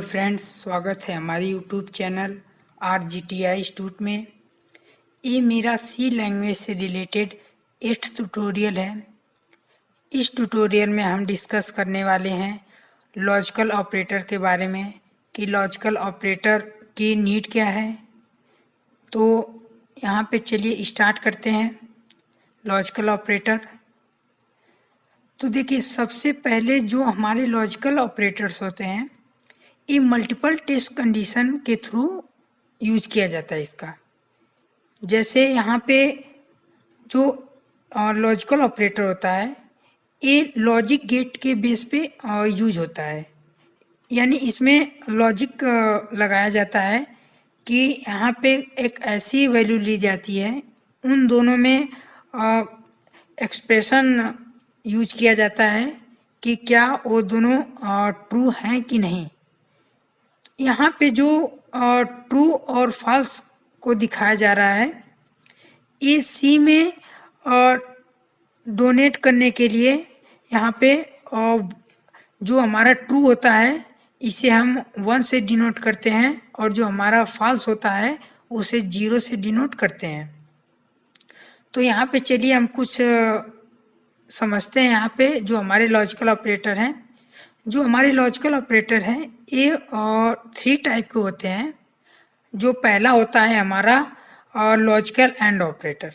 Friends, स्वागत है हमारे यूट्यूब चैनल RGTI इंस्टीट्यूट में। ये मेरा सी लैंग्वेज से रिलेटेड 8th ट्यूटोरियल है। इस ट्यूटोरियल में हम डिस्कस करने वाले हैं लॉजिकल ऑपरेटर के बारे में कि लॉजिकल ऑपरेटर की नीड क्या है। तो यहाँ पे चलिए स्टार्ट करते हैं लॉजिकल ऑपरेटर। तो देखिए, सबसे पहले जो हमारे लॉजिकल ऑपरेटर्स होते हैं ये मल्टीपल टेस्ट कंडीशन के थ्रू यूज किया जाता है इसका। जैसे यहाँ पे जो लॉजिकल ऑपरेटर होता है ये लॉजिक गेट के बेस पे यूज होता है, यानी इसमें लॉजिक लगाया जाता है कि यहाँ पे एक ऐसी वैल्यू ली जाती है, उन दोनों में एक्सप्रेशन यूज किया जाता है कि क्या वो दोनों ट्रू हैं कि नहीं। यहाँ पे जो ट्रू और फॉल्स को दिखाया जा रहा है ये सी में डोनेट करने के लिए यहाँ पे जो हमारा ट्रू होता है इसे हम 1 से डिनोट करते हैं और जो हमारा फॉल्स होता है उसे 0 से डिनोट करते हैं। तो यहाँ पे चलिए हम कुछ समझते हैं। यहाँ पे जो हमारे लॉजिकल ऑपरेटर हैं, जो हमारे लॉजिकल ऑपरेटर हैं ये 3 टाइप के होते हैं। जो पहला होता है हमारा लॉजिकल एंड ऑपरेटर,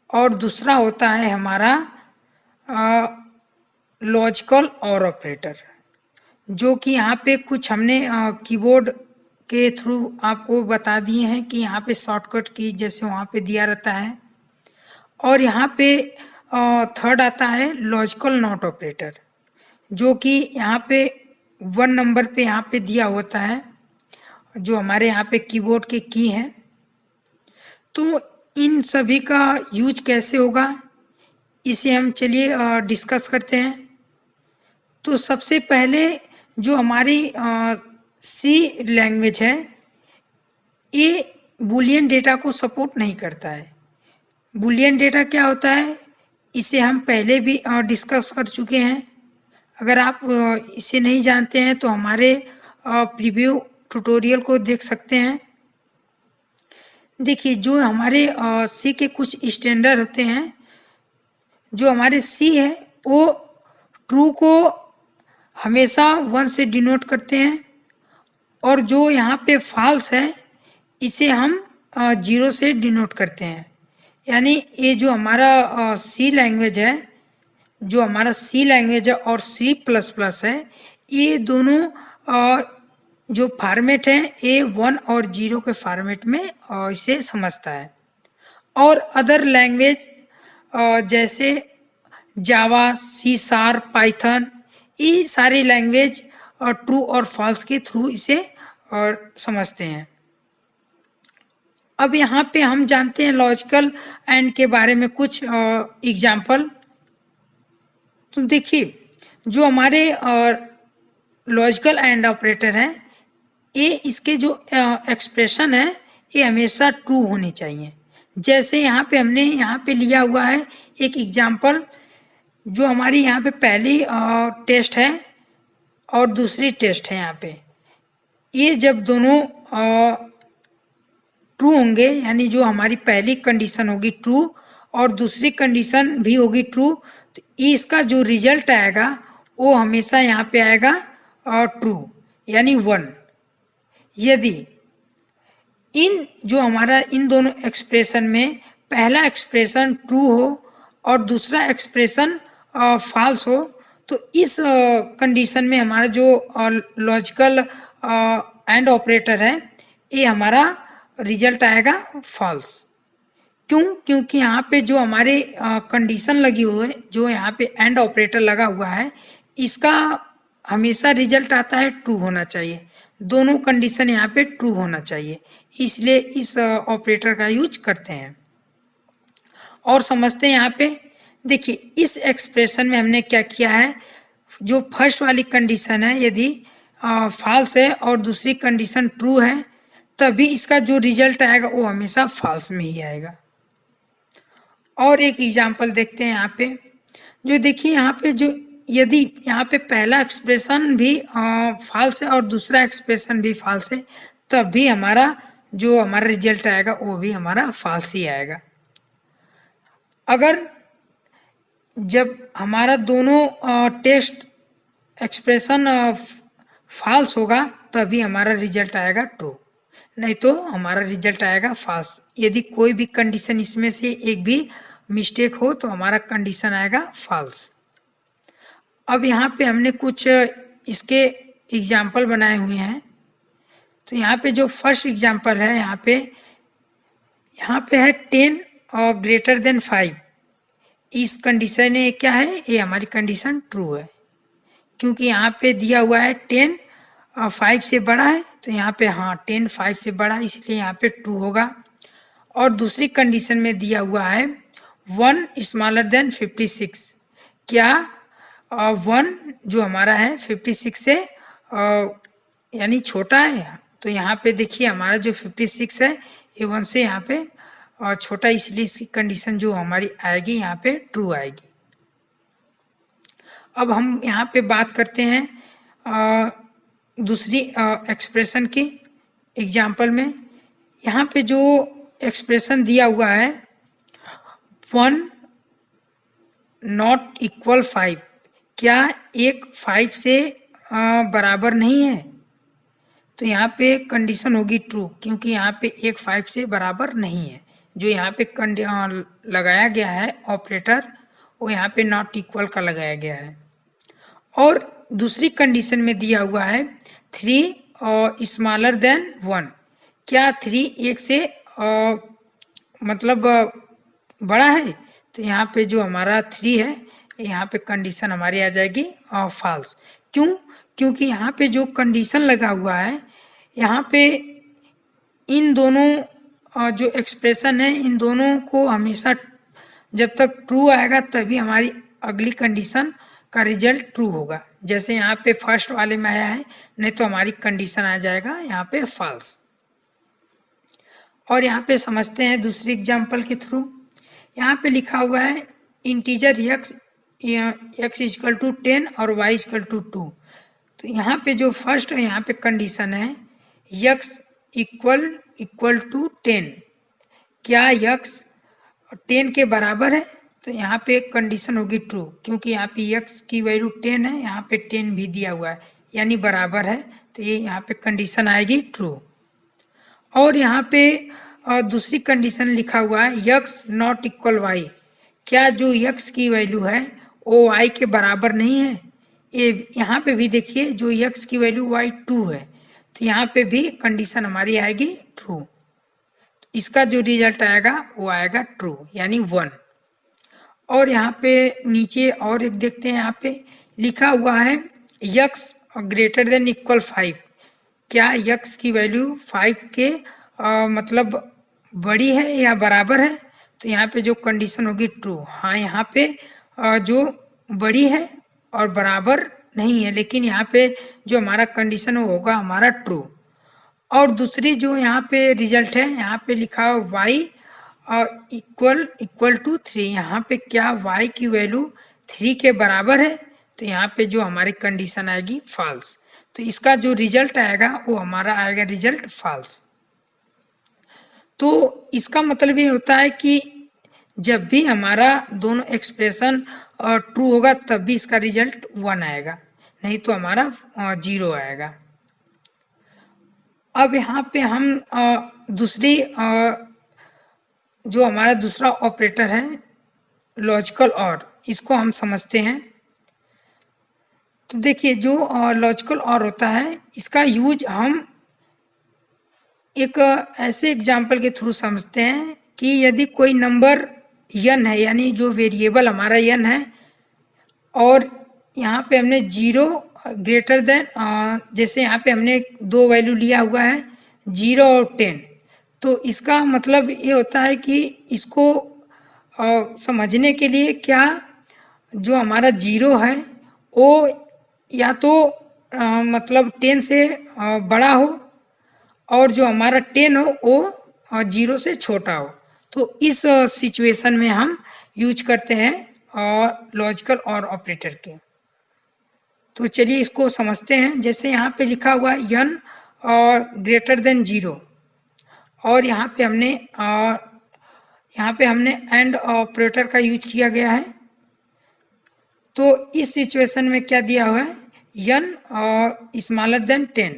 और दूसरा होता है हमारा लॉजिकल और ऑपरेटर, जो कि यहाँ पे कुछ हमने कीबोर्ड के थ्रू आपको बता दिए हैं कि यहाँ पे शॉर्टकट की जैसे वहाँ पे दिया रहता है। और यहाँ पे थर्ड आता है लॉजिकल नॉट ऑपरेटर, जो कि यहाँ पे 1 नंबर पे यहाँ पे दिया होता है, जो हमारे यहाँ पे कीबोर्ड के की हैं। तो इन सभी का यूज कैसे होगा इसे हम चलिए डिस्कस करते हैं। तो सबसे पहले जो हमारी सी लैंग्वेज है ये बूलियन डेटा को सपोर्ट नहीं करता है। बूलियन डेटा क्या होता है इसे हम पहले भी डिस्कस कर चुके हैं। अगर आप इसे नहीं जानते हैं तो हमारे प्रीव्यू ट्यूटोरियल को देख सकते हैं। देखिए, जो हमारे सी के कुछ स्टैंडर्ड होते हैं, जो हमारे सी है वो ट्रू को हमेशा 1 से डिनोट करते हैं, और जो यहाँ पे फॉल्स है इसे हम 0 से डिनोट करते हैं। यानी ये जो हमारा सी लैंग्वेज है, जो हमारा सी लैंग्वेज है और C++ है, ये दोनों जो फॉर्मेट है ये 1 और 0 के फॉर्मेट में इसे समझता है। और अदर लैंग्वेज जैसे जावा, C#, पाइथन, ये सारी लैंग्वेज ट्रू और फॉल्स के थ्रू इसे समझते हैं। अब यहाँ पे हम जानते हैं लॉजिकल एंड के बारे में कुछ एग्जाम्पल। तो देखिए, जो हमारे लॉजिकल एंड ऑपरेटर हैं ये इसके जो एक्सप्रेशन है ये हमेशा ट्रू होनी चाहिए। जैसे यहाँ पे हमने यहाँ पे लिया हुआ है एक एग्जाम्पल, जो हमारी यहाँ पे पहली टेस्ट है और दूसरी टेस्ट है। यहाँ पे ये जब दोनों ट्रू होंगे, यानी जो हमारी पहली कंडीशन होगी ट्रू और दूसरी कंडीशन भी होगी ट्रू, तो इसका जो रिजल्ट आएगा वो हमेशा यहाँ पे आएगा ट्रू, यानी 1। यदि जो हमारा इन दोनों एक्सप्रेशन में पहला एक्सप्रेशन ट्रू हो और दूसरा एक्सप्रेशन फॉल्स हो, तो इस कंडीशन में हमारा जो लॉजिकल एंड ऑपरेटर है ये हमारा रिजल्ट आएगा फॉल्स। क्योंकि यहाँ पे जो हमारे कंडीशन लगी हुई है, जो यहाँ पे एंड ऑपरेटर लगा हुआ है, इसका हमेशा रिजल्ट आता है ट्रू होना चाहिए। दोनों कंडीशन यहाँ पे ट्रू होना चाहिए, इसलिए इस ऑपरेटर का यूज करते हैं। और समझते हैं यहाँ पे, देखिए इस एक्सप्रेशन में हमने क्या किया है, जो फर्स्ट वाली कंडीशन है यदि फॉल्स है और दूसरी कंडीशन ट्रू है, तभी इसका जो रिजल्ट आएगा वो हमेशा फॉल्स में ही आएगा। और एक एग्जांपल देखते हैं यहाँ पे, जो देखिए यहाँ पे जो यदि यहाँ पे पहला एक्सप्रेशन भी फॉल्स है और दूसरा एक्सप्रेशन भी फॉल्स है, तब भी हमारा जो हमारा रिजल्ट आएगा वो भी हमारा फॉल्स ही आएगा। अगर जब हमारा दोनों टेस्ट एक्सप्रेशन फॉल्स होगा तभी हमारा रिजल्ट आएगा ट्रू, नहीं तो हमारा रिजल्ट आएगा फॉल्स। यदि कोई भी कंडीशन इसमें से एक भी मिस्टेक हो तो हमारा कंडीशन आएगा फॉल्स। अब यहाँ पे हमने कुछ इसके एग्जाम्पल बनाए हुए हैं। तो यहाँ पे जो फर्स्ट एग्जाम्पल है, यहाँ पे है 10 और ग्रेटर देन 5। इस कंडीशन में क्या है, ये हमारी कंडीशन ट्रू है, क्योंकि यहाँ पे दिया हुआ है 10 और 5 से बड़ा है, तो यहाँ पे हाँ 10 5 से बड़ा है, इसलिए यहाँ पे ट्रू होगा। और दूसरी कंडीशन में दिया हुआ है 1 स्मॉलर देन 56। क्या 1 जो हमारा है 56 से यानी छोटा है, तो यहाँ पे देखिए हमारा जो 56 है ये 1 से यहाँ पे छोटा, इसलिए इसकी कंडीशन जो हमारी आएगी यहाँ पे ट्रू आएगी। अब हम यहाँ पे बात करते हैं दूसरी एक्सप्रेशन की एग्जाम्पल में। यहाँ पे जो एक्सप्रेशन दिया हुआ है 1 नॉट इक्वल 5, क्या एक 5 से बराबर नहीं है, तो यहाँ पे कंडीशन होगी ट्रू, क्योंकि यहाँ पे एक 5 से बराबर नहीं है। जो यहाँ पे लगाया गया है ऑपरेटर, वो यहाँ पे नॉट इक्वल का लगाया गया है। और दूसरी कंडीशन में दिया हुआ है 3 स्मॉलर देन 1, क्या 3 एक से मतलब बड़ा है, तो यहाँ पे जो हमारा 3 है यहाँ पे कंडीशन हमारी आ जाएगी फॉल्स। क्यों? क्योंकि यहाँ पे जो कंडीशन लगा हुआ है, यहाँ पे इन दोनों जो एक्सप्रेशन है, इन दोनों को हमेशा जब तक ट्रू आएगा तभी हमारी अगली कंडीशन का रिजल्ट ट्रू होगा। जैसे यहाँ पे फर्स्ट वाले में आया है, नहीं तो हमारी कंडीशन आ जाएगा यहाँ पे फॉल्स। और यहाँ पे समझते हैं दूसरी एग्जाम्पल के थ्रू। यहाँ पे लिखा हुआ है इंटीजर x इक्वल टू 10 और y इक्वल टू 2। तो यहाँ पे जो फर्स्ट यहाँ पे कंडीशन है x इक्वल टू 10, क्या x 10 के बराबर है, तो यहाँ पे कंडीशन होगी ट्रू, क्योंकि यहाँ पे x की वैल्यू 10 है, यहाँ पे 10 भी दिया हुआ है यानी बराबर है, तो ये यहाँ पे कंडीशन आएगी ट्रू। और यहाँ पे दूसरी कंडीशन लिखा हुआ है x नॉट इक्वल y, क्या जो x की वैल्यू है वो y के बराबर नहीं है। ये यहाँ पे भी देखिए जो x की वैल्यू y 2 है, तो यहाँ पे भी कंडीशन हमारी आएगी ट्रू। इसका जो रिजल्ट आएगा वो आएगा ट्रू यानी 1। और यहाँ पे नीचे और एक देखते हैं, यहाँ पे लिखा हुआ है x ग्रेटर देन इक्वल 5, क्या x की वैल्यू 5 के मतलब बड़ी है या बराबर है, तो यहाँ पे जो कंडीशन होगी ट्रू। हाँ यहाँ पे जो बड़ी है और बराबर नहीं है, लेकिन यहाँ पे जो हमारा कंडीशन होगा हमारा ट्रू। और दूसरी जो यहाँ पे रिजल्ट है, यहाँ पे लिखा हुआ y इक्वल टू 3, यहाँ पे क्या y की वैल्यू 3 के बराबर है, तो यहाँ पे जो हमारी कंडीशन आएगी फॉल्स। तो इसका जो रिजल्ट आएगा वो हमारा आएगा रिजल्ट फॉल्स। तो इसका मतलब ये होता है कि जब भी हमारा दोनों एक्सप्रेशन ट्रू होगा तब भी इसका रिजल्ट 1 आएगा, नहीं तो हमारा 0 आएगा। अब यहाँ पे हम दूसरी जो हमारा दूसरा ऑपरेटर है लॉजिकल और, इसको हम समझते हैं। तो देखिए जो लॉजिकल और होता है, इसका यूज हम एक ऐसे एग्जाम्पल के थ्रू समझते हैं कि यदि कोई नंबर n है, यानी जो वेरिएबल हमारा n है, और यहाँ पे हमने 0 ग्रेटर देन जैसे यहाँ पे हमने 2 वैल्यू लिया हुआ है 0 और 10, तो इसका मतलब ये होता है कि इसको समझने के लिए क्या जो हमारा 0 है वो या तो मतलब 10 से बड़ा हो, और जो हमारा 10 हो वो 0 से छोटा हो। तो इस सिचुएशन में हम यूज करते हैं लॉजिकल और ऑपरेटर के। तो चलिए इसको समझते हैं। जैसे यहाँ पे लिखा हुआ है n और ग्रेटर देन 0, और यहाँ पे हमने एंड ऑपरेटर का यूज किया गया है। तो इस सिचुएशन में क्या दिया हुआ है, n स्मॉलर देन 10।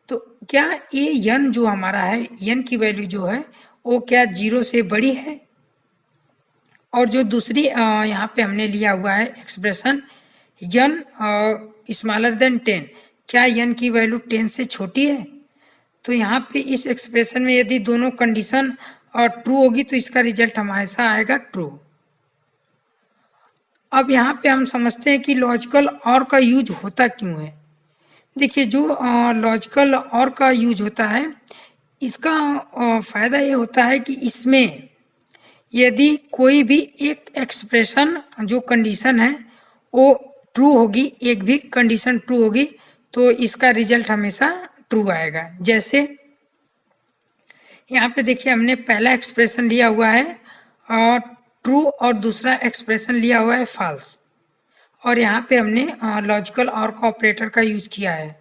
तो क्या ये n जो हमारा है, n की वैल्यू जो है वो क्या 0 से बड़ी है? और जो दूसरी यहाँ पे हमने लिया हुआ है एक्सप्रेशन n स्मॉलर देन 10, क्या n की वैल्यू 10 से छोटी है? तो यहाँ पे इस एक्सप्रेशन में यदि दोनों कंडीशन ट्रू होगी तो इसका रिजल्ट हमेशा आएगा ट्रू। अब यहाँ पे हम समझते हैं कि लॉजिकल और का यूज होता क्यों है। देखिए, जो लॉजिकल और का यूज होता है, इसका फ़ायदा ये होता है कि इसमें यदि कोई भी एक एक्सप्रेशन जो कंडीशन है वो ट्रू होगी, एक भी कंडीशन ट्रू होगी, तो इसका रिजल्ट हमेशा ट्रू आएगा। जैसे यहाँ पे देखिए, हमने पहला एक्सप्रेशन लिया हुआ है ट्रू और दूसरा एक्सप्रेशन लिया हुआ है फॉल्स, और यहाँ पे हमने लॉजिकल और का ऑपरेटर का यूज किया है।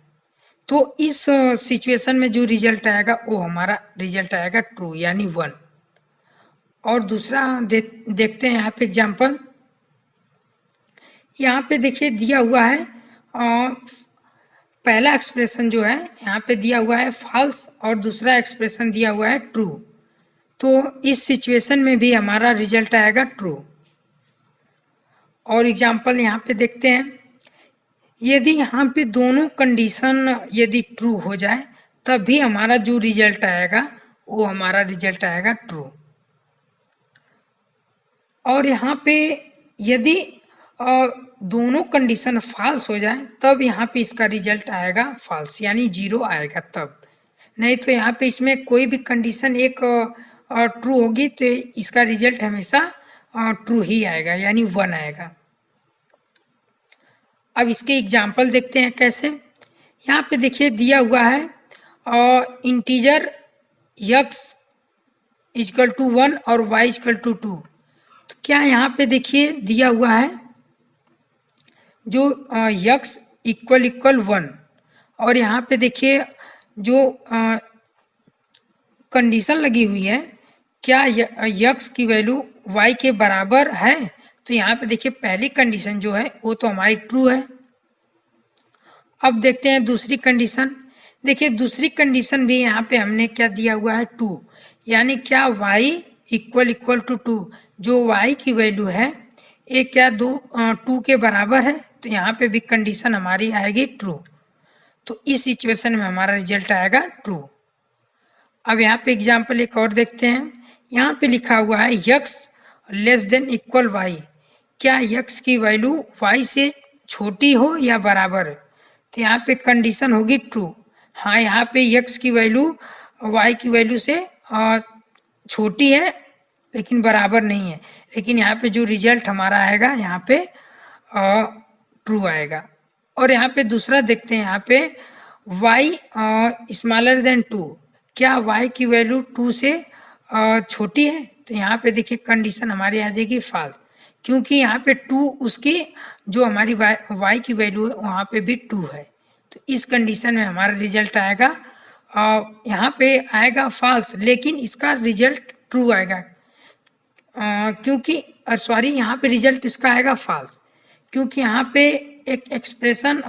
तो इस सिचुएशन में जो रिजल्ट आएगा वो हमारा रिजल्ट आएगा ट्रू, यानी 1। और दूसरा देखते हैं यहाँ पे एग्जांपल। यहाँ पे देखिए दिया हुआ है पहला एक्सप्रेशन जो है यहाँ पे दिया हुआ है फॉल्स और दूसरा एक्सप्रेशन दिया हुआ है ट्रू। तो इस सिचुएशन में भी हमारा रिजल्ट आएगा ट्रू। और एग्जांपल यहाँ पे देखते हैं, यदि यहाँ पे दोनों कंडीशन यदि ट्रू हो जाए तब भी हमारा जो रिजल्ट आएगा वो हमारा रिजल्ट आएगा ट्रू। और यहाँ पे यदि दोनों कंडीशन फॉल्स हो जाए तब यहाँ पे इसका रिजल्ट आएगा फॉल्स, यानी 0 आएगा तब। नहीं तो यहाँ पे इसमें कोई भी कंडीशन एक ट्रू होगी तो इसका रिजल्ट हमेशा ट्रू ही आएगा, यानी 1 आएगा। अब इसके एग्जाम्पल देखते हैं कैसे। यहाँ पे देखिए दिया हुआ है इंटीजर x इक्वल टू 1 और y इक्वल टू 2। तो क्या यहाँ पे देखिए दिया हुआ है जो x इक्वल 1, और यहाँ पे देखिए जो कंडीशन लगी हुई है, क्या x की वैल्यू y के बराबर है? तो यहाँ पे देखिए पहली कंडीशन जो है वो तो हमारी ट्रू है। अब देखते हैं दूसरी कंडीशन। देखिए दूसरी कंडीशन भी यहाँ पे हमने क्या दिया हुआ है 2, यानी क्या y इक्वल टू 2, जो y की वैल्यू है ये क्या 2 के बराबर है? तो यहाँ पे भी कंडीशन हमारी आएगी ट्रू। तो इस सिचुएशन में हमारा रिजल्ट आएगा ट्रू। अब यहाँ पे एग्जाम्पल एक और देखते हैं। यहाँ पे लिखा हुआ है x less than equal y, क्या x की वैल्यू y से छोटी हो या बराबर? तो यहाँ पे कंडीशन होगी ट्रू। हाँ, यहाँ पे x की वैल्यू y की वैल्यू से छोटी है लेकिन बराबर नहीं है, लेकिन यहाँ पे जो रिजल्ट हमारा आएगा यहाँ पे ट्रू आएगा। और यहाँ पे दूसरा देखते हैं, यहाँ पे y स्मॉलर देन 2, क्या y की वैल्यू 2 से छोटी है? तो यहाँ पे देखिए कंडीशन हमारी आ जाएगी फॉल्स, क्योंकि यहाँ पे 2 उसकी जो हमारी y की वैल्यू है वहाँ पे भी 2 है। तो इस कंडीशन में हमारा रिजल्ट आएगा यहाँ पे आएगा फॉल्स, लेकिन इसका रिजल्ट ट्रू आएगा क्योंकि सॉरी, यहाँ पे रिजल्ट इसका आएगा फॉल्स, क्योंकि यहाँ पे एक एक्सप्रेशन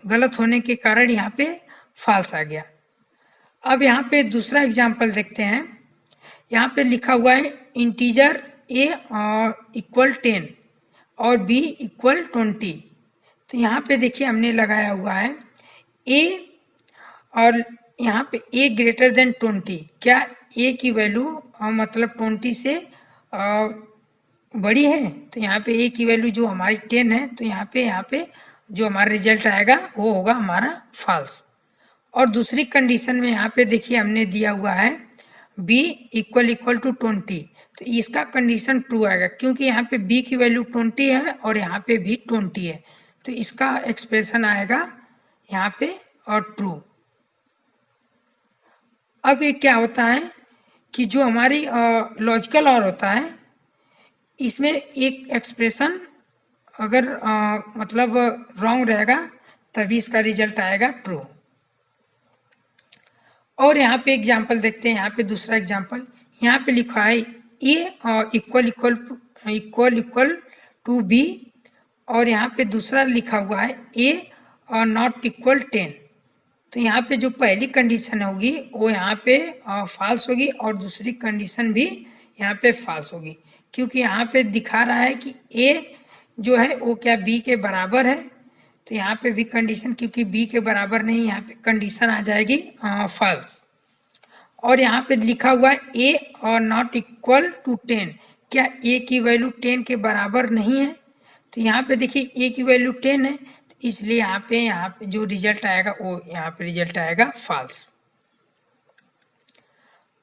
गलत होने के कारण यहाँ पे फॉल्स आ गया। अब यहाँ पे दूसरा एग्जांपल देखते हैं। यहाँ पे लिखा हुआ है इंटीजर a इक्वल 10 और b इक्वल 20। तो यहाँ पे देखिए हमने लगाया हुआ है a और यहाँ पे a ग्रेटर देन 20, क्या a की वैल्यू मतलब 20 से बड़ी है? तो यहाँ पे a की वैल्यू जो हमारी 10 है, तो यहाँ पे जो हमारा रिजल्ट आएगा वो होगा हमारा फॉल्स। और दूसरी कंडीशन में यहाँ पे देखिए हमने दिया हुआ है b इक्वल टू 20, तो इसका कंडीशन ट्रू आएगा क्योंकि यहाँ पे b की वैल्यू 20 है और यहाँ पे भी 20 है, तो इसका एक्सप्रेशन आएगा यहाँ पे और ट्रू। अब ये क्या होता है कि जो हमारी लॉजिकल और होता है, इसमें एक एक्सप्रेशन अगर मतलब रॉन्ग रहेगा तभी इसका रिजल्ट आएगा ट्रू। और यहाँ पे एग्जाम्पल देखते हैं, यहाँ पे दूसरा एग्जाम्पल, यहाँ पे लिखा है A equal equal equal equal to B, और यहाँ पे दूसरा लिखा हुआ है ए नॉट इक्वल 10। तो यहाँ पे जो पहली कंडीशन होगी वो यहाँ पे फॉल्स होगी और दूसरी कंडीशन भी यहाँ पे फॉल्स होगी, क्योंकि यहाँ पे दिखा रहा है कि ए जो है वो क्या बी के बराबर है। तो यहाँ पे भी कंडीशन, क्योंकि बी के बराबर नहीं, यहाँ पे कंडीशन आ जाएगी फॉल्स। और यहाँ पे लिखा हुआ है ए और नॉट इक्वल टू 10, क्या ए की वैल्यू 10 के बराबर नहीं है। तो यहाँ पे देखिए ए की वैल्यू 10 है, तो इसलिए यहाँ पे जो रिजल्ट आएगा वो यहाँ पे रिजल्ट आएगा फॉल्स।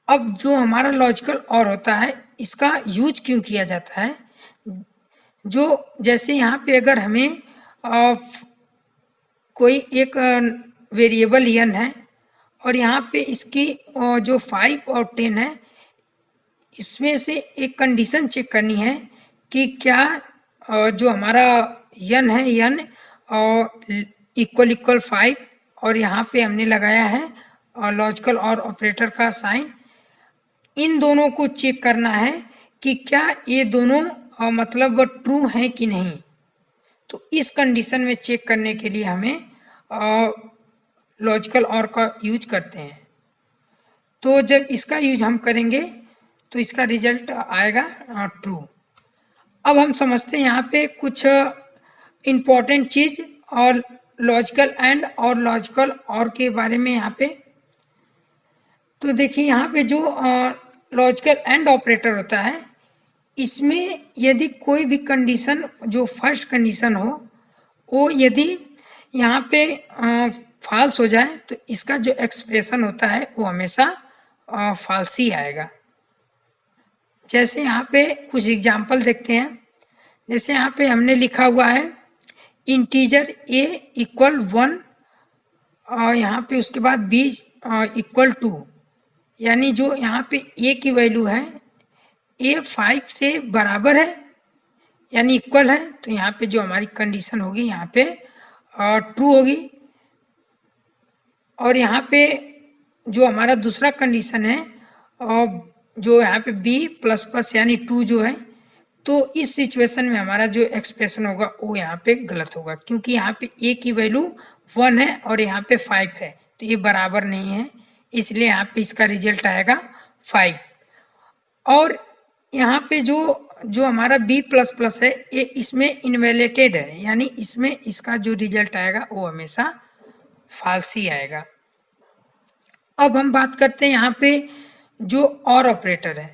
अब जो हमारा लॉजिकल और होता है, इसका यूज क्यों किया जाता है, जो जैसे यहाँ पे अगर हमें कोई एक वेरिएबल n है और यहाँ पे इसकी जो 5 और 10 है, इसमें से एक कंडीशन चेक करनी है कि क्या जो हमारा n है, n इक्वल इक्वल 5, और यहाँ पे हमने लगाया है लॉजिकल और ऑपरेटर का साइन। इन दोनों को चेक करना है कि क्या ये दोनों मतलब ट्रू हैं कि नहीं। तो इस कंडीशन में चेक करने के लिए हमें लॉजिकल और का यूज करते हैं। तो जब इसका यूज हम करेंगे तो इसका रिजल्ट आएगा ट्रू। अब हम समझते हैं यहाँ पे कुछ इम्पोर्टेंट चीज और लॉजिकल एंड और लॉजिकल और के बारे में यहाँ पे। तो देखिए यहाँ पे जो लॉजिकल एंड ऑपरेटर होता है, इसमें यदि कोई भी कंडीशन जो फर्स्ट कंडीशन हो वो यदि यहाँ पे फॉल्स हो जाए तो इसका जो एक्सप्रेशन होता है वो हमेशा फॉल्स ही आएगा। जैसे यहाँ पे कुछ एग्जांपल देखते हैं। जैसे यहाँ पे हमने लिखा हुआ है इंटीजर a इक्वल 1 और यहाँ पे उसके बाद b इक्वल 2, यानी जो यहाँ पे a की वैल्यू है a 5 से बराबर है यानी इक्वल है, तो यहाँ पे जो हमारी कंडीशन होगी यहाँ पे ट्रू होगी। और यहाँ पे जो हमारा दूसरा कंडीशन है जो यहाँ पे b प्लस प्लस यानी 2 जो है, तो इस सिचुएशन में हमारा जो एक्सप्रेशन होगा वो यहाँ पे गलत होगा, क्योंकि यहाँ पे a की वैल्यू 1 है और यहाँ पे 5 है, तो ये बराबर नहीं है, इसलिए यहाँ पे इसका रिजल्ट आएगा 5। और यहाँ पे जो हमारा b प्लस प्लस है ये इसमें इनवैलिडेटेड है, यानी इसमें इसका जो रिजल्ट आएगा वो हमेशा फॉल्स ही आएगा। अब हम बात करते हैं यहाँ पे जो और ऑपरेटर है।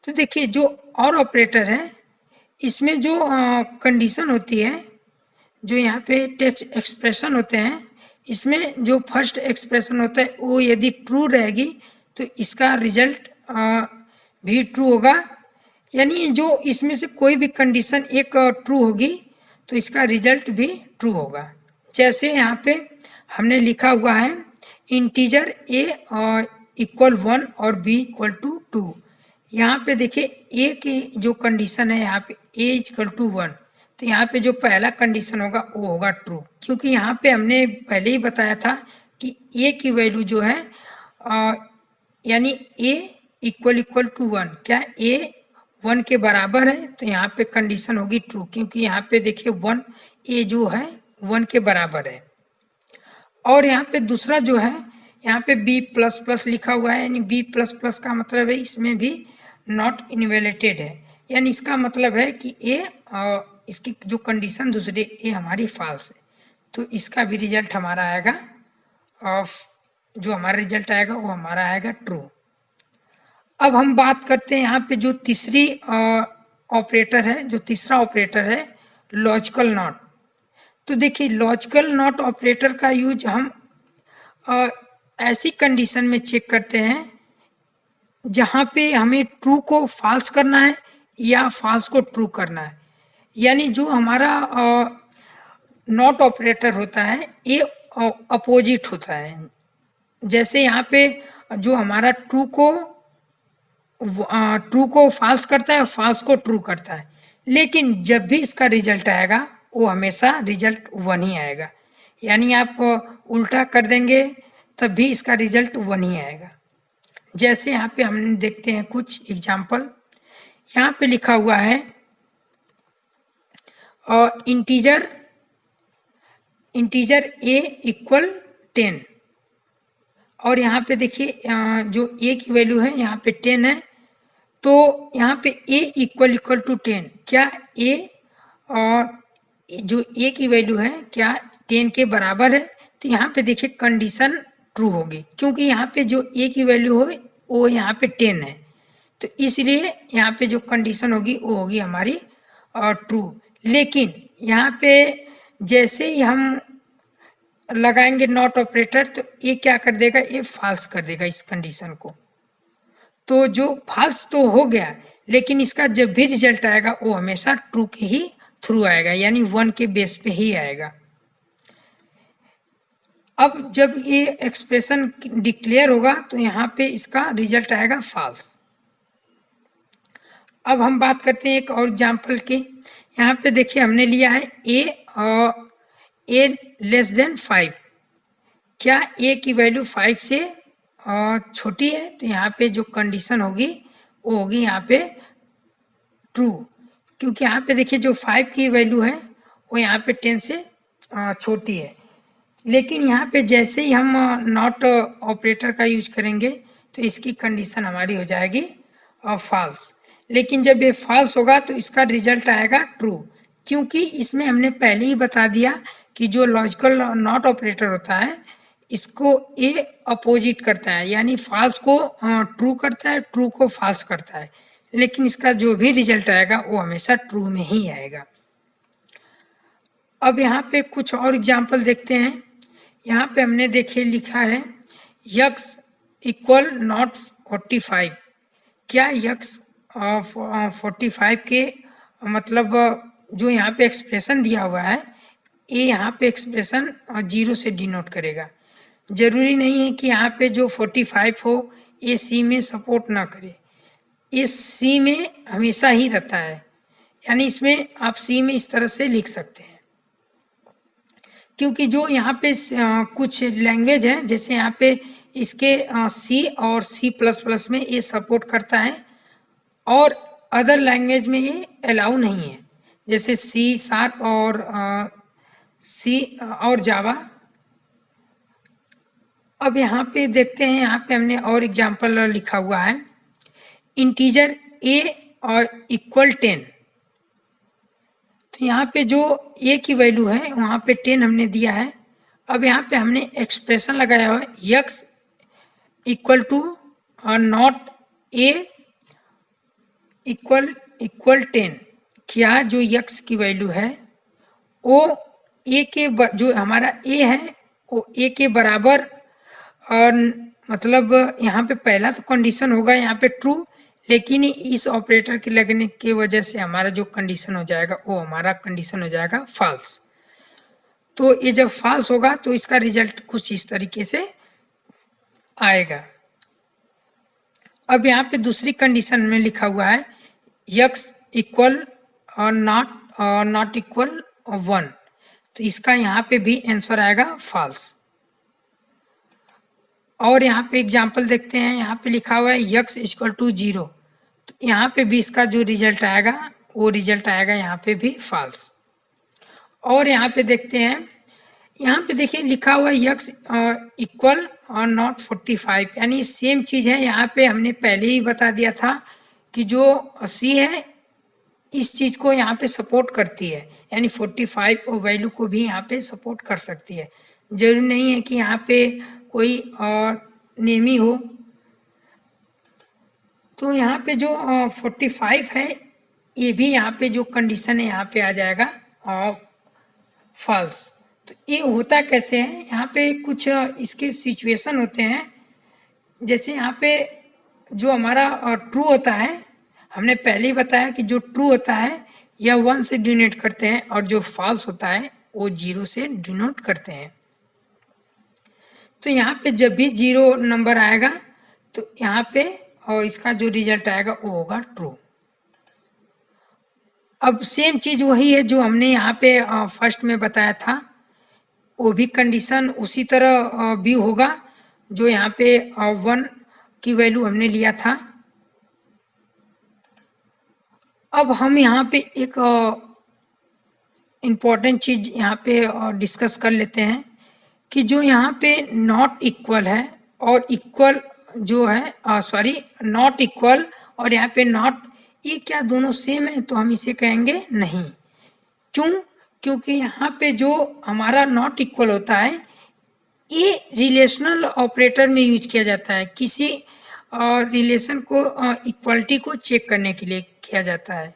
तो देखिए जो और ऑपरेटर है इसमें जो कंडीशन होती है, जो यहाँ पे टेक्स्ट एक्सप्रेशन होते हैं, इसमें जो फर्स्ट एक्सप्रेशन होता है वो यदि ट्रू रहेगी तो इसका रिजल्ट भी ट्रू होगा, यानी जो इसमें से कोई भी कंडीशन एक ट्रू होगी तो इसका रिजल्ट भी ट्रू होगा। जैसे यहाँ पे हमने लिखा हुआ है इंटीजर a इक्वल 1 और b इक्वल टू 2। यहाँ पे देखिए a की जो कंडीशन है यहाँ पे a इक्वल टू 1, तो यहाँ पे जो पहला कंडीशन होगा वो होगा ट्रू, क्योंकि यहाँ पे हमने पहले ही बताया था कि a की वैल्यू जो है यानी a इक्वल इक्वल टू 1, क्या a 1 के बराबर है, तो यहाँ पे कंडीशन होगी ट्रू, क्योंकि यहाँ पे देखिए 1 a जो है 1 के बराबर है। और यहाँ पे दूसरा जो है यहाँ पे b प्लस प्लस लिखा हुआ है, यानी b प्लस प्लस का मतलब है इसमें भी नॉट इनवैलिडेटेड है, यानी इसका मतलब है कि a इसकी जो कंडीशन दूसरी a हमारी फॉल्स है, तो इसका भी रिजल्ट हमारा आएगा जो हमारा रिजल्ट आएगा वो हमारा आएगा ट्रू। अब हम बात करते हैं यहाँ पे जो तीसरी ऑपरेटर है, जो तीसरा ऑपरेटर है लॉजिकल नॉट। तो देखिए लॉजिकल नॉट ऑपरेटर का यूज हम ऐसी कंडीशन में चेक करते हैं जहाँ पे हमें ट्रू को फॉल्स करना है या फॉल्स को ट्रू करना है, यानी जो हमारा नॉट ऑपरेटर होता है ये अपोजिट होता है। जैसे यहाँ पे जो हमारा ट्रू को फॉल्स करता है, फॉल्स को ट्रू करता है, लेकिन जब भी इसका रिजल्ट आएगा वो हमेशा रिजल्ट 1 ही आएगा, यानी आप उल्टा कर देंगे तब भी इसका रिजल्ट 1 ही आएगा। जैसे यहाँ पे हम देखते हैं कुछ एग्जाम्पल। यहाँ पे लिखा हुआ है इंटीजर a इक्वल 10, और यहाँ पे देखिए जो a की वैल्यू है यहाँ पे 10 है, तो यहाँ पे a इक्वल टू 10, क्या a और जो a की वैल्यू है क्या 10 के बराबर है? तो यहाँ पे देखिए कंडीशन ट्रू होगी, क्योंकि यहाँ पे जो a की वैल्यू हो वो यहाँ पे 10 है, तो इसलिए यहाँ पे जो कंडीशन होगी वो होगी हमारी ट्रू। लेकिन यहाँ पे जैसे ही हम लगाएंगे नॉट ऑपरेटर तो ये क्या कर देगा, ये फॉल्स कर देगा इस कंडीशन को। तो जो फॉल्स तो हो गया, लेकिन इसका जब भी रिजल्ट आएगा वो हमेशा ट्रू के ही थ्रू आएगा, यानी 1 के बेस पे ही आएगा। अब जब ये एक्सप्रेशन डिक्लेयर होगा तो यहाँ पे इसका रिजल्ट आएगा फॉल्स। अब हम बात करते हैं एक और एग्जाम्पल की। यहाँ पे देखिए हमने लिया है a लेस देन 5, क्या a की वैल्यू 5 से छोटी है? तो यहाँ पे जो कंडीशन होगी वो होगी यहाँ पे ट्रू, क्योंकि यहाँ पे देखिए जो 5 की वैल्यू है वो यहाँ पे 10 से छोटी है। लेकिन यहाँ पे जैसे ही हम नॉट ऑपरेटर का यूज करेंगे तो इसकी कंडीशन हमारी हो जाएगी फॉल्स। लेकिन जब ये फॉल्स होगा तो इसका रिजल्ट आएगा ट्रू, क्योंकि इसमें हमने पहले ही बता दिया कि जो लॉजिकल नॉट ऑपरेटर होता है इसको ए अपोजिट करता है, यानी फॉल्स को ट्रू करता है, ट्रू को फॉल्स करता है, लेकिन इसका जो भी रिजल्ट आएगा वो हमेशा ट्रू में ही आएगा। अब यहाँ पे कुछ और एग्जाम्पल देखते हैं। यहाँ पे हमने देखिए लिखा है x इक्वल नॉट 45, क्या x 45 के मतलब जो यहाँ पे एक्सप्रेशन दिया हुआ है ये यहाँ पे एक्सप्रेशन 0 से डिनोट करेगा। जरूरी नहीं है कि यहाँ पे जो 45 हो ये सी में सपोर्ट ना करे, ये सी में हमेशा ही रहता है, यानी इसमें आप सी में इस तरह से लिख सकते हैं। क्योंकि जो यहाँ पे कुछ लैंग्वेज है, जैसे यहाँ पे इसके सी और C++ में ये सपोर्ट करता है और अदर लैंग्वेज में ये अलाउ नहीं है, जैसे C# और C और जावा। अब यहाँ पे देखते हैं, यहाँ पे हमने और एग्जाम्पल लिखा हुआ है इंटीजर a और इक्वल 10, तो यहाँ पे जो a की वैल्यू है वहाँ पे 10 हमने दिया है। अब यहाँ पे हमने एक्सप्रेशन लगाया हुआ है x equal to not a equal 10, क्या जो x की वैल्यू है वो a के जो हमारा a है वो a के बराबर, और मतलब यहाँ पे पहला तो कंडीशन होगा यहाँ पे ट्रू, लेकिन इस ऑपरेटर के लगने की वजह से हमारा जो कंडीशन हो जाएगा वो हमारा कंडीशन हो जाएगा फॉल्स। तो ये जब फॉल्स होगा तो इसका रिजल्ट कुछ इस तरीके से आएगा। अब यहाँ पे दूसरी कंडीशन में लिखा हुआ है x इक्वल नॉट इक्वल 1, तो इसका यहाँ पे भी आंसर आएगा फॉल्स। और यहाँ पे एग्जाम्पल देखते हैं, यहाँ पे लिखा हुआ है x इक्वल टू 0, तो यहाँ पे भी इसका जो रिजल्ट आएगा वो रिजल्ट आएगा यहाँ पे भी फॉल्स। और यहाँ पे देखते हैं, यहाँ पे देखिए लिखा हुआ है x इक्वल नॉट 45, यानी सेम चीज़ है। यहाँ पे हमने पहले ही बता दिया था कि जो c है इस चीज़ को यहाँ पे सपोर्ट करती है, यानी 45 वैल्यू को भी यहाँ पे सपोर्ट कर सकती है। जरूरी नहीं है कि यहाँ पे कोई नेमी हो। तो यहाँ पे जो 45 है ये भी यहाँ पे जो कंडीशन है यहाँ पे आ जाएगा फॉल्स। तो ये होता कैसे है, यहाँ पे कुछ इसके सिचुएशन होते हैं। जैसे यहाँ पे जो हमारा ट्रू होता है, हमने पहले ही बताया कि जो ट्रू होता है यह 1 से डिनोट करते हैं और जो फॉल्स होता है वो 0 से डिनोट करते हैं। तो यहाँ पे जब भी 0 नंबर आएगा तो यहाँ पे और इसका जो रिजल्ट आएगा वो होगा ट्रू। अब सेम चीज वही है जो हमने यहाँ पे फर्स्ट में बताया था वो भी कंडीशन उसी तरह भी होगा जो यहाँ पे 1 की वैल्यू हमने लिया था। अब हम यहाँ पे एक इम्पॉर्टेंट चीज यहाँ पे डिस्कस कर लेते हैं कि जो यहाँ पे नॉट इक्वल है और इक्वल जो है सॉरी नॉट इक्वल और यहाँ पे नॉट, ये क्या दोनों सेम है? तो हम इसे कहेंगे नहीं। क्यों? क्योंकि यहाँ पे जो हमारा नॉट इक्वल होता है ये रिलेशनल ऑपरेटर में यूज किया जाता है, किसी रिलेशन को इक्वलिटी को चेक करने के लिए किया जाता है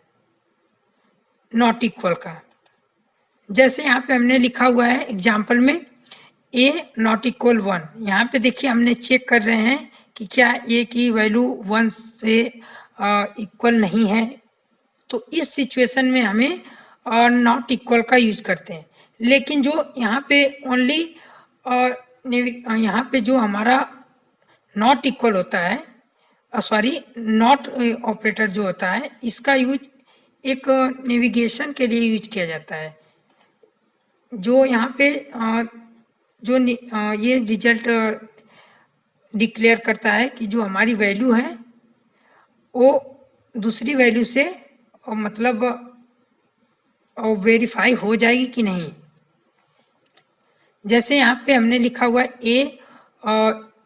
नॉट इक्वल का। जैसे यहाँ पे हमने लिखा हुआ है एग्जाम्पल में ए नॉट इक्वल 1, यहाँ पे देखिए हमने चेक कर रहे हैं कि क्या ए की वैल्यू 1 से इक्वल नहीं है। तो इस सिचुएशन में हमें नॉट इक्वल का यूज करते हैं। लेकिन जो यहाँ पे ओनली यहाँ पे जो हमारा नॉट इक्वल होता है सॉरी नॉट ऑपरेटर जो होता है इसका यूज एक नेविगेशन के लिए यूज किया जाता है। जो यहाँ पे जो ये रिजल्ट डिक्लेयर करता है कि जो हमारी वैल्यू है वो दूसरी वैल्यू से मतलब वेरीफाई हो जाएगी कि नहीं। जैसे यहाँ पे हमने लिखा हुआ है ए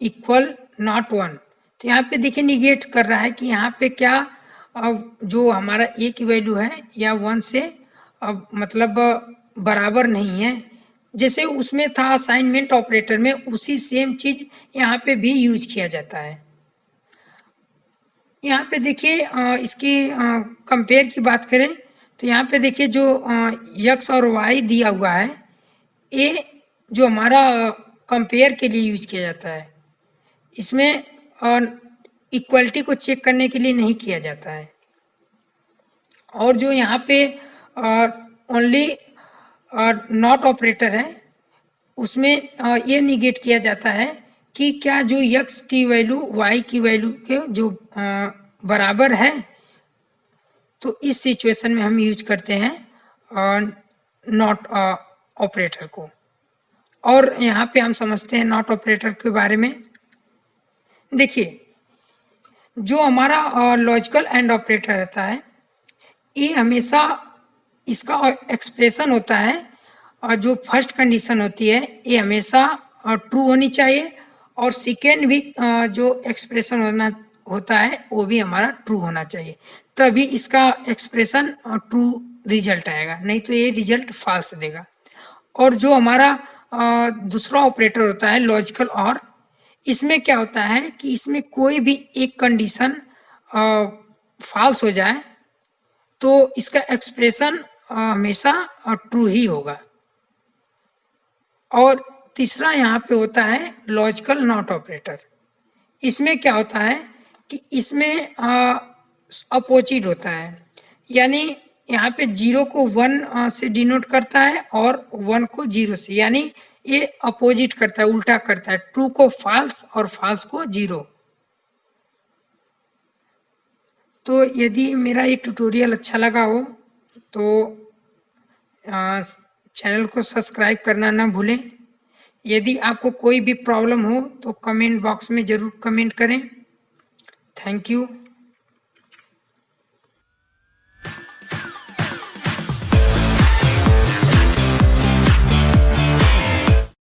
इक्वल नॉट 1, तो यहाँ पे देखिए निगेट कर रहा है कि यहाँ पे क्या जो हमारा ए की वैल्यू है या 1 से मतलब बराबर नहीं है। जैसे उसमें था असाइनमेंट ऑपरेटर में, उसी सेम चीज यहाँ पे भी यूज किया जाता है। यहाँ पे देखिए इसकी कंपेयर की बात करें तो यहाँ पे देखिए जो x और y दिया हुआ है ये जो हमारा कंपेयर के लिए यूज किया जाता है, इसमें इक्वलिटी को चेक करने के लिए नहीं किया जाता है। और जो यहाँ पे ओनली नॉट ऑपरेटर है उसमें ये निगेट किया जाता है कि क्या जो x की वैल्यू y की वैल्यू के जो बराबर है। तो इस सिचुएशन में हम यूज करते हैं नॉट ऑपरेटर को। और यहाँ पे हम समझते हैं नॉट ऑपरेटर के बारे में। देखिए जो हमारा लॉजिकल एंड ऑपरेटर रहता है ये हमेशा इसका एक्सप्रेशन होता है और जो फर्स्ट कंडीशन होती है ये हमेशा ट्रू होनी चाहिए और सेकेंड भी जो एक्सप्रेशन होता है वो भी हमारा ट्रू होना चाहिए, तभी इसका एक्सप्रेशन ट्रू रिजल्ट आएगा, नहीं तो ये रिजल्ट फॉल्स देगा। और जो हमारा दूसरा ऑपरेटर होता है लॉजिकल और, इसमें क्या होता है कि इसमें कोई भी एक कंडीशन फॉल्स हो जाए तो इसका एक्सप्रेशन हमेशा ट्रू ही होगा। और तीसरा यहाँ पे होता है लॉजिकल नॉट ऑपरेटर। इसमें क्या होता है कि इसमें अपोजिट होता है, यानी यहाँ पे 0 को 1 से डिनोट करता है और 1 को 0 से, यानी ये अपोजिट करता है, उल्टा करता है, ट्रू को फॉल्स और फॉल्स को 0। तो यदि मेरा ये ट्यूटोरियल अच्छा लगा हो तो चैनल को सब्सक्राइब करना ना भूलें। यदि आपको कोई भी प्रॉब्लम हो तो कमेंट बॉक्स में ज़रूर कमेंट करें। Thank you.